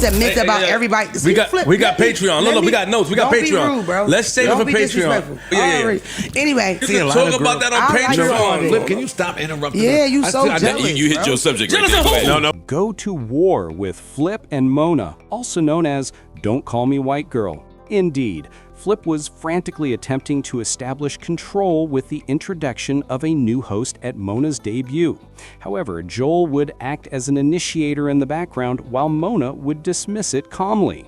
that meant about everybody. We got Patreon. Look, we got notes. We got Patreon. Be rude, bro. Let's save it for Patreon. Yeah. Anyway, you can talk about that on Patreon. Flip, can you stop interrupting? Yeah, you so jealous. You hit your subject right there. No. Go to war with Flip and Mona, also known as Don't Call Me White Girl. Indeed, Flip was frantically attempting to establish control with the introduction of a new host at Mona's debut. However, Joel would act as an initiator in the background while Mona would dismiss it calmly.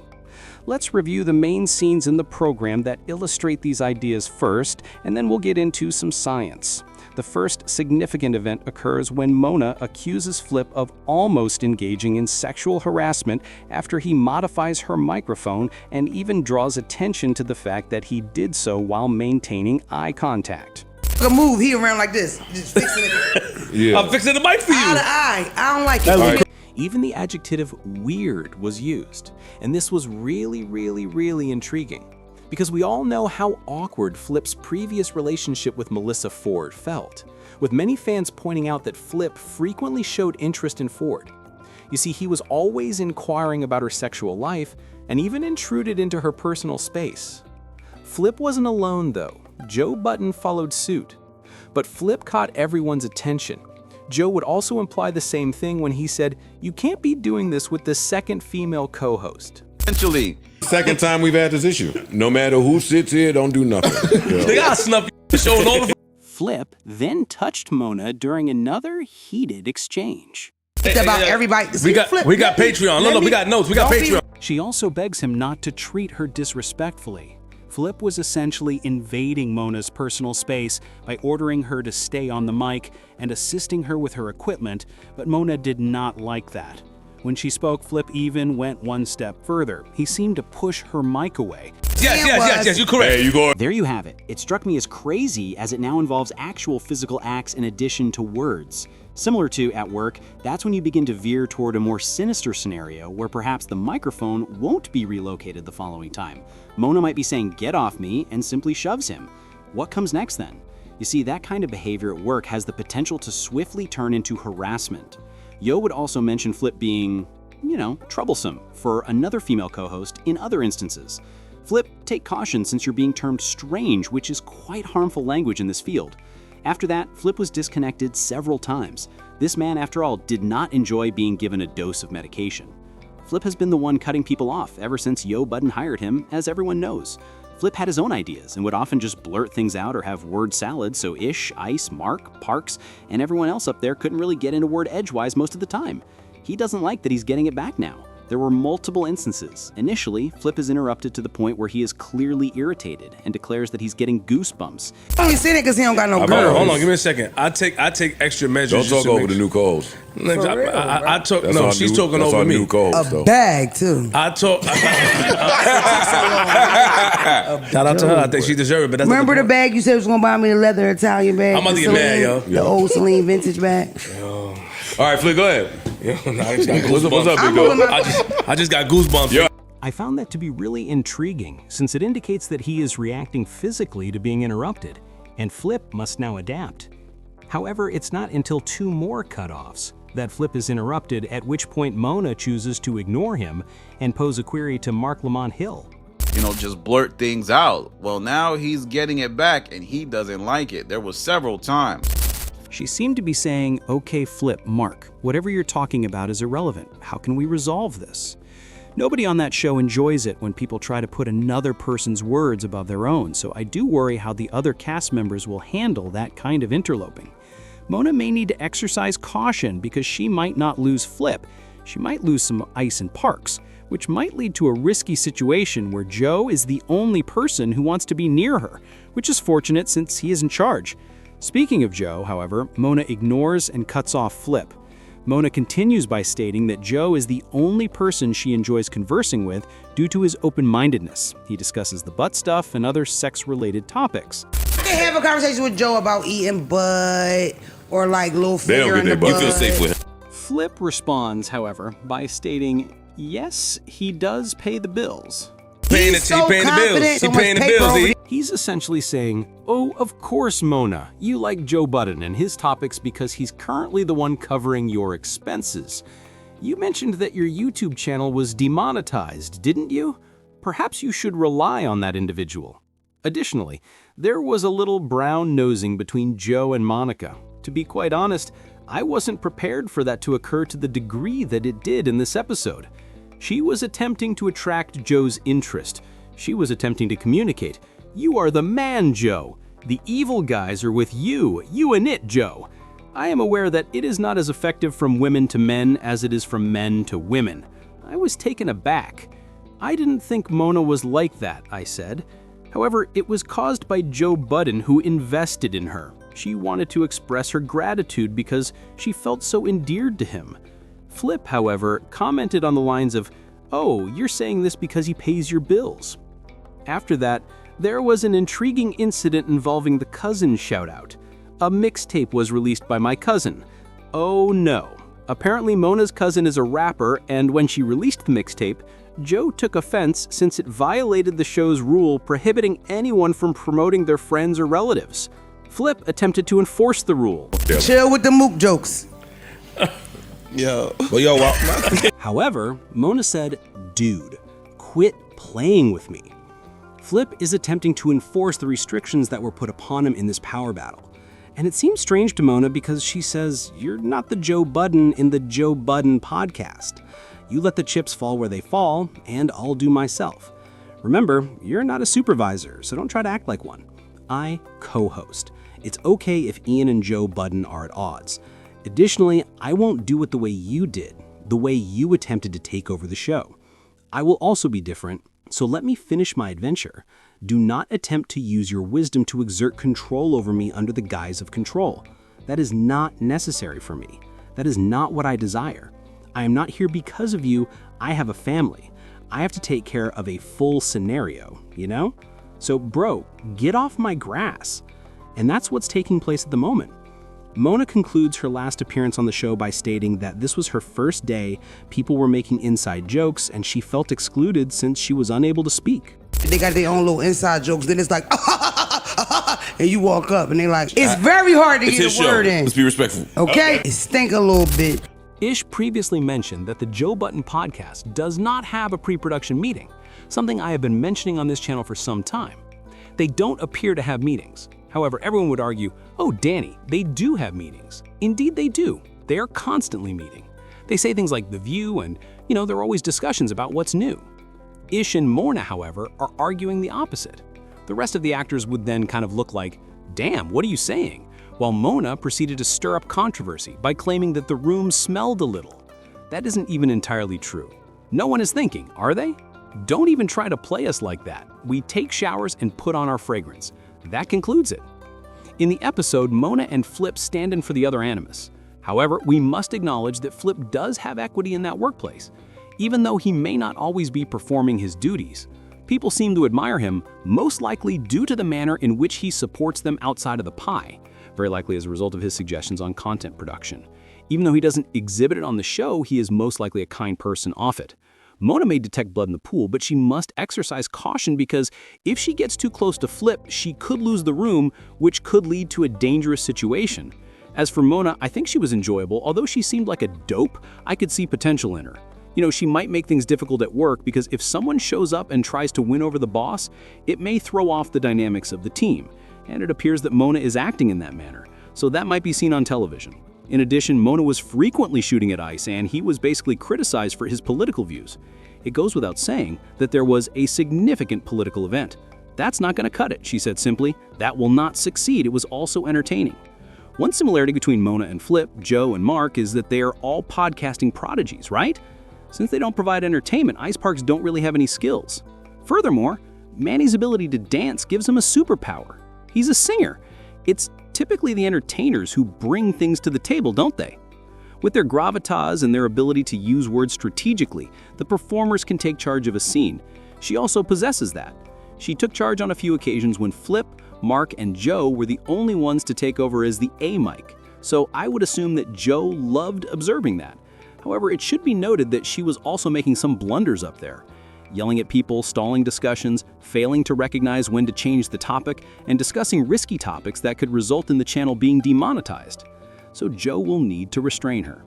Let's review the main scenes in the program that illustrate these ideas first, and then we'll get into some science. The first significant event occurs when Mona accuses Flip of almost engaging in sexual harassment after he modifies her microphone and even draws attention to the fact that he did so while maintaining eye contact. Move he around like this, just fixing it. Yeah. I'm fixing the mic for you. Eye to eye. I don't like it. Even the adjective weird was used, and this was really intriguing. Because we all know how awkward Flip's previous relationship with Melissa Ford felt, with many fans pointing out that Flip frequently showed interest in Ford. You see, he was always inquiring about her sexual life and even intruded into her personal space. Flip wasn't alone, though. Joe Budden followed suit. But Flip caught everyone's attention. Joe would also imply the same thing when he said, "You can't be doing this with the second female co-host." Essentially, second time we've had this issue. No matter who sits here, don't do nothing. They got snuff showing over. Flip then touched Mona during another heated exchange. It's about everybody. We got Patreon. Look, we got notes. We got Patreon. She also begs him not to treat her disrespectfully. Flip was essentially invading Mona's personal space by ordering her to stay on the mic and assisting her with her equipment, but Mona did not like that. When she spoke, Flip even went one step further. He seemed to push her mic away. Yes, you're correct. There you go. There you have it. It struck me as crazy as it now involves actual physical acts in addition to words. Similar to at work, that's when you begin to veer toward a more sinister scenario where perhaps the microphone won't be relocated the following time. Mona might be saying, "Get off me," and simply shoves him. What comes next then? You see, that kind of behavior at work has the potential to swiftly turn into harassment. Yo would also mention Flip being, troublesome for another female co-host in other instances. Flip, take caution since you're being termed strange, which is quite harmful language in this field. After that, Flip was disconnected several times. This man, after all, did not enjoy being given a dose of medication. Flip has been the one cutting people off ever since Joe Budden hired him, as everyone knows. Flip had his own ideas and would often just blurt things out or have word salad, so Ish, Ice, Mark, Parks, and everyone else up there couldn't really get into word edgewise most of the time. He doesn't like that he's getting it back now. There were multiple instances. Initially, Flip is interrupted to the point where he is clearly irritated and declares that he's getting goosebumps. I only say that because he don't got no girls. Hold on, give me a second. I take extra measures. Don't talk over the new calls. I talk. No, she's talking over me. New calls, a bag too. I talk. Shout out to her. I think she deserves it. But that's remember the bag you said was gonna buy me the leather Italian bag? I'm about to get mad, yo. The old Celine vintage bag. All right, Flip, go ahead. What's up, big dog? I just got goosebumps. Yeah. I found that to be really intriguing, since it indicates that he is reacting physically to being interrupted, and Flip must now adapt. However, it's not until 2 more cutoffs that Flip is interrupted, at which point Mona chooses to ignore him and pose a query to Mark Lamont Hill. Just blurt things out. Well, now he's getting it back and he doesn't like it. There was several times. She seemed to be saying, "Okay, Flip, Mark, whatever you're talking about is irrelevant. How can we resolve this?" Nobody on that show enjoys it when people try to put another person's words above their own, so I do worry how the other cast members will handle that kind of interloping. Mona may need to exercise caution because she might not lose Flip. She might lose some Ice and Parks, which might lead to a risky situation where Joe is the only person who wants to be near her, which is fortunate since he is in charge. Speaking of Joe, however, Mona ignores and cuts off Flip. Mona continues by stating that Joe is the only person she enjoys conversing with due to his open-mindedness. He discusses the butt stuff and other sex-related topics. They have a conversation with Joe about eating butt or like little finger in the butt. You feel safe with him. Flip responds, however, by stating, yes, he does pay the bills. He's paying the bills. He's essentially saying, oh, of course, Mona, you like Joe Budden and his topics because he's currently the one covering your expenses. You mentioned that your YouTube channel was demonetized, didn't you? Perhaps you should rely on that individual. Additionally, there was a little brown nosing between Joe and Monica. To be quite honest, I wasn't prepared for that to occur to the degree that it did in this episode. She was attempting to attract Joe's interest. She was attempting to communicate. You are the man, Joe. The evil guys are with you. You and it, Joe. I am aware that it is not as effective from women to men as it is from men to women. I was taken aback. I didn't think Mona was like that, I said. However, it was caused by Joe Budden, who invested in her. She wanted to express her gratitude because she felt so endeared to him. Flip, however, commented on the lines of, "Oh, you're saying this because he pays your bills." After that, there was an intriguing incident involving the cousin shoutout. A mixtape was released by my cousin. Oh no. Apparently Mona's cousin is a rapper, and when she released the mixtape, Joe took offense since it violated the show's rule prohibiting anyone from promoting their friends or relatives. Flip attempted to enforce the rule. Chill with the mook jokes. However, Mona said, "Dude, quit playing with me." Flip is attempting to enforce the restrictions that were put upon him in this power battle. And it seems strange to Mona because she says, "You're not the Joe Budden in the Joe Budden Podcast. You let the chips fall where they fall, and I'll do myself. Remember, you're not a supervisor, so don't try to act like one. I co-host. It's okay if Ian and Joe Budden are at odds. Additionally, I won't do it the way you did, the way you attempted to take over the show. I will also be different, so let me finish my adventure. Do not attempt to use your wisdom to exert control over me under the guise of control. That is not necessary for me. That is not what I desire. I am not here because of you. I have a family. I have to take care of a full scenario, you know? So bro, get off my grass." And that's what's taking place at the moment. Mona concludes her last appearance on the show by stating that this was her first day, people were making inside jokes, and she felt excluded since she was unable to speak. They got their own little inside jokes, then it's like, and you walk up and they're like, it's very hard to get a word in. Let's be respectful. Okay? It stink a little bit. Ish previously mentioned that the Joe Budden Podcast does not have a pre-production meeting, something I have been mentioning on this channel for some time. They don't appear to have meetings. However, everyone would argue, "Oh, Danny, they do have meetings." Indeed, they do. They are constantly meeting. They say things like The View and, there are always discussions about what's new. Ish and Mona, however, are arguing the opposite. The rest of the actors would then kind of look like, "Damn, what are you saying?" While Mona proceeded to stir up controversy by claiming that the room smelled a little. That isn't even entirely true. No one is thinking, are they? Don't even try to play us like that. We take showers and put on our fragrance. That concludes it. In the episode, Mona and Flip stand in for the other animus. However, we must acknowledge that Flip does have equity in that workplace. Even though he may not always be performing his duties, people seem to admire him, most likely due to the manner in which he supports them outside of the pie, very likely as a result of his suggestions on content production. Even though he doesn't exhibit it on the show, he is most likely a kind person off it. Mona may detect blood in the pool, but she must exercise caution because if she gets too close to Flip, she could lose the room, which could lead to a dangerous situation. As for Mona, I think she was enjoyable. Although she seemed like a dope, I could see potential in her. She might make things difficult at work because if someone shows up and tries to win over the boss, it may throw off the dynamics of the team. And it appears that Mona is acting in that manner, so that might be seen on television. In addition, Mona was frequently shooting at Ice, and he was basically criticized for his political views. It goes without saying that there was a significant political event. "That's not going to cut it," she said simply. "That will not succeed. It was also entertaining." One similarity between Mona and Flip, Joe and Mark is that they are all podcasting prodigies, right? Since they don't provide entertainment, ice parks don't really have any skills. Furthermore, Manny's ability to dance gives him a superpower. He's a singer. It's typically the entertainers who bring things to the table, don't they? With their gravitas and their ability to use words strategically, the performers can take charge of a scene. She also possesses that. She took charge on a few occasions when Flip, Mark, and Joe were the only ones to take over as the A mic, so I would assume that Joe loved observing that. However, it should be noted that she was also making some blunders up there. Yelling at people, stalling discussions, failing to recognize when to change the topic, and discussing risky topics that could result in the channel being demonetized. So Joe will need to restrain her.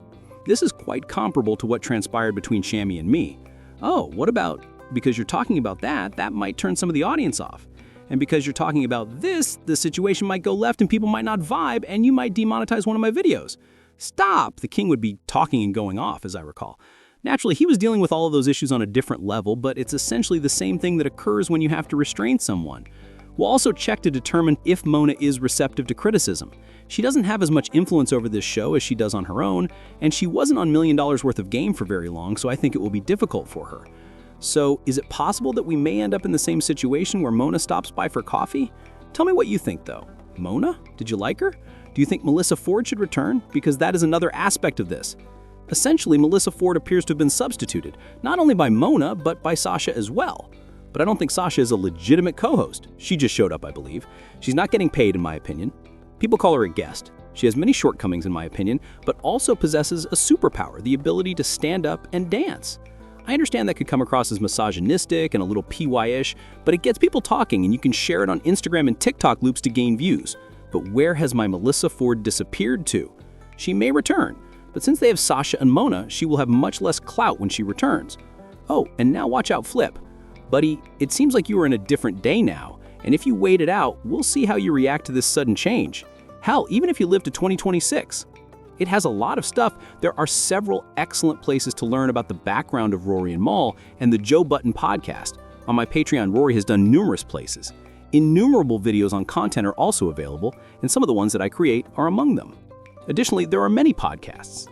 This is quite comparable to what transpired between Shammy and me. Oh, what about, because you're talking about that might turn some of the audience off. And because you're talking about this, the situation might go left and people might not vibe and you might demonetize one of my videos. Stop! The king would be talking and going off, as I recall. Naturally, he was dealing with all of those issues on a different level, but it's essentially the same thing that occurs when you have to restrain someone. We'll also check to determine if Mona is receptive to criticism. She doesn't have as much influence over this show as she does on her own, and she wasn't on $1 million worth of game for very long, so I think it will be difficult for her. So, is it possible that we may end up in the same situation where Mona stops by for coffee? Tell me what you think, though. Mona? Did you like her? Do you think Melissa Ford should return? Because that is another aspect of this. Essentially, Melissa Ford appears to have been substituted, not only by Mona, but by Sasha as well. But I don't think Sasha is a legitimate co-host. She just showed up, I believe. She's not getting paid, in my opinion. People call her a guest. She has many shortcomings, in my opinion, but also possesses a superpower, the ability to stand up and dance. I understand that could come across as misogynistic and a little PY-ish, but it gets people talking and you can share it on Instagram and TikTok loops to gain views. But where has my Melissa Ford disappeared to? She may return, but since they have Sasha and Mona, she will have much less clout when she returns. Oh, and now watch out, Flip. Buddy, it seems like you are in a different day now, and if you wait it out, we'll see how you react to this sudden change. Hell, even if you live to 2026. It has a lot of stuff. There are several excellent places to learn about the background of Rory and Mal and the Joe Budden Podcast. On my Patreon, Rory has done numerous places. Innumerable videos on content are also available, and some of the ones that I create are among them. Additionally, there are many podcasts.